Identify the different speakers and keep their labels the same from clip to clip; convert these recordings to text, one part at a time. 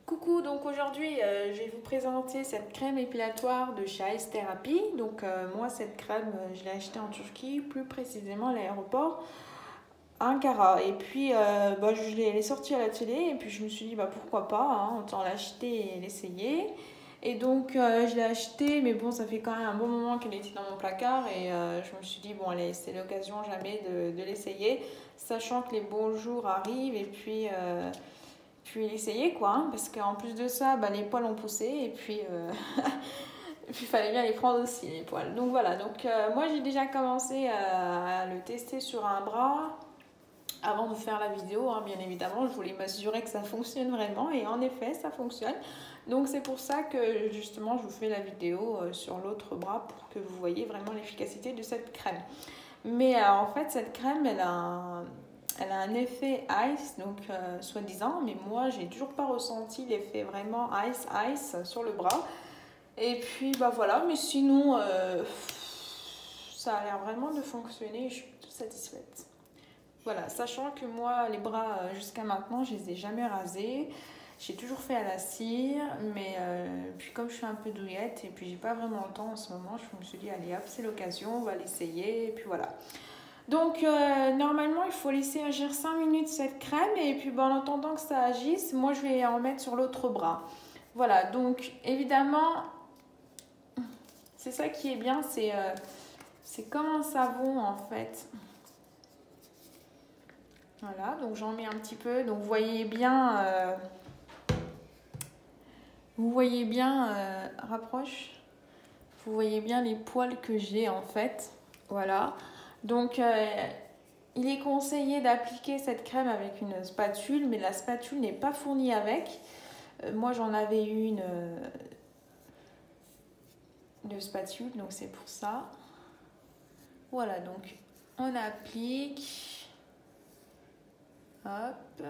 Speaker 1: Coucou, donc aujourd'hui je vais vous présenter cette crème épilatoire de chez Ice Therapy. Donc moi cette crème je l'ai achetée en Turquie, plus précisément à l'aéroport à Ankara. Et puis elle est sortie à la télé et puis je me suis dit pourquoi pas, hein, autant l'acheter et l'essayer. Et donc je l'ai achetée, mais bon ça fait quand même un bon moment qu'elle était dans mon placard et je me suis dit bon allez c'est l'occasion jamais de l'essayer, sachant que les beaux jours arrivent et puis essayer quoi, hein, parce qu'en plus de ça, les poils ont poussé et puis il fallait bien les prendre aussi les poils. Donc voilà, donc moi j'ai déjà commencé à le tester sur un bras avant de faire la vidéo, hein, bien évidemment, je voulais m'assurer que ça fonctionne vraiment et en effet ça fonctionne. Donc c'est pour ça que justement je vous fais la vidéo sur l'autre bras pour que vous voyez vraiment l'efficacité de cette crème. Mais en fait cette crème elle a un effet ice, donc soi-disant, mais moi j'ai toujours pas ressenti l'effet vraiment ice sur le bras. Et puis voilà, mais sinon ça a l'air vraiment de fonctionner, je suis plutôt satisfaite. Voilà, sachant que moi les bras jusqu'à maintenant je les ai jamais rasés, j'ai toujours fait à la cire, mais puis comme je suis un peu douillette et puis j'ai pas vraiment le temps en ce moment, je me suis dit allez hop c'est l'occasion, on va l'essayer et puis voilà. Donc normalement il faut laisser agir 5 minutes cette crème et puis en attendant que ça agisse, moi je vais en mettre sur l'autre bras. Voilà, donc évidemment c'est ça qui est bien, c'est comme un savon en fait. Voilà, donc j'en mets un petit peu, donc vous voyez bien, rapproche, vous voyez bien les poils que j'ai en fait. Voilà, donc il est conseillé d'appliquer cette crème avec une spatule, mais la spatule n'est pas fournie avec. Moi, j'en avais une de spatule, donc c'est pour ça. Voilà, donc on applique. Hop.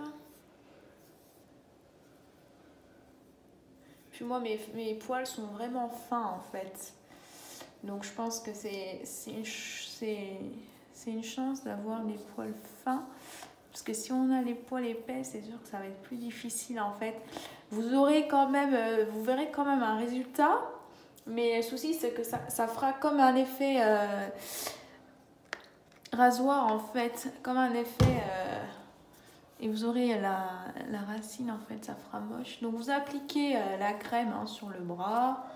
Speaker 1: Puis moi, mes poils sont vraiment fins en fait. Donc je pense que c'est une chance d'avoir des poils fins. Parce que si on a les poils épais, c'est sûr que ça va être plus difficile en fait. Vous aurez quand même, vous verrez quand même un résultat. Mais le souci, c'est que ça fera comme un effet rasoir en fait. Comme un effet... et vous aurez la racine en fait, ça fera moche. Donc vous appliquez la crème sur le bras.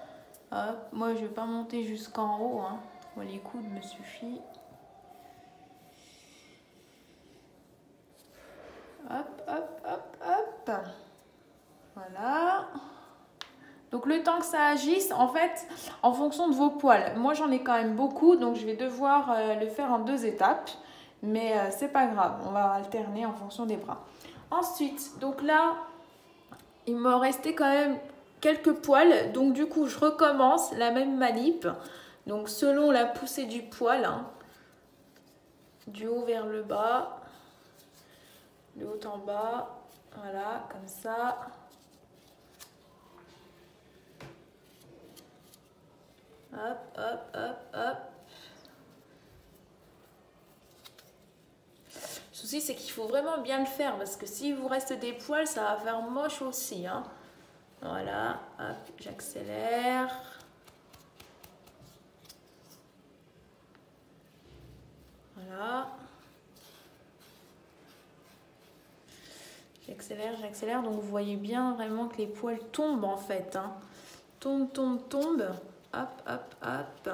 Speaker 1: Hop. Moi, je ne vais pas monter jusqu'en haut. Hein. Moi, les coudes me suffit. Hop, hop, hop, hop. Voilà. Donc le temps que ça agisse, en fait, en fonction de vos poils. Moi, j'en ai quand même beaucoup, donc je vais devoir le faire en 2 étapes. Mais c'est pas grave, on va alterner en fonction des bras. Ensuite, donc là, il me restait quand même quelques poils. Donc du coup, je recommence la même manip. Donc selon la poussée du poil, hein, du haut vers le bas, de haut en bas, voilà, comme ça. Hop, hop, hop, hop. Le souci, c'est qu'il faut vraiment bien le faire parce que s'il vous reste des poils, ça va faire moche aussi. Hein. Voilà, hop, j'accélère. Voilà. J'accélère. Donc vous voyez bien vraiment que les poils tombent en fait. Hein. Tombent. Hop, hop, hop.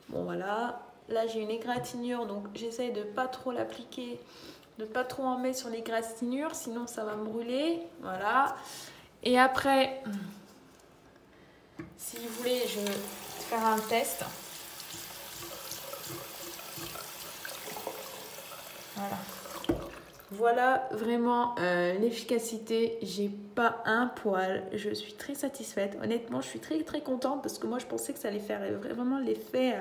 Speaker 1: Bon voilà. Là j'ai une égratignure, donc j'essaye de pas trop l'appliquer, de pas trop en mettre sur l'égratignure, sinon ça va me brûler. Voilà. Et après, si vous voulez, je vais faire un test. Voilà. Voilà vraiment l'efficacité. J'ai pas un poil. Je suis très satisfaite. Honnêtement, je suis très très contente parce que moi je pensais que ça allait faire vraiment l'effet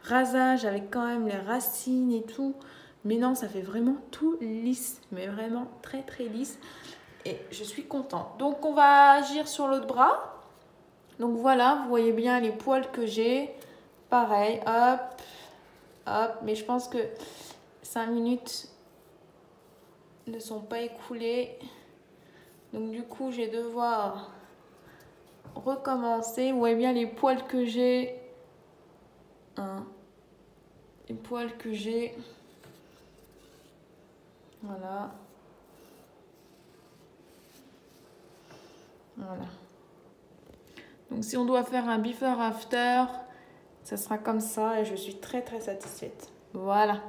Speaker 1: rasage avec quand même les racines et tout. Mais non, ça fait vraiment tout lisse. Mais vraiment très très lisse. Et je suis contente. Donc on va agir sur l'autre bras. Donc voilà, vous voyez bien les poils que j'ai. Pareil, hop, hop. Mais je pense que 5 minutes ne sont pas écoulées. Donc du coup, je vais devoir recommencer. Vous voyez bien les poils que j'ai. Hein. Les poils que j'ai. Voilà. Voilà. Donc si on doit faire un before after, ça sera comme ça et je suis très très satisfaite. Voilà.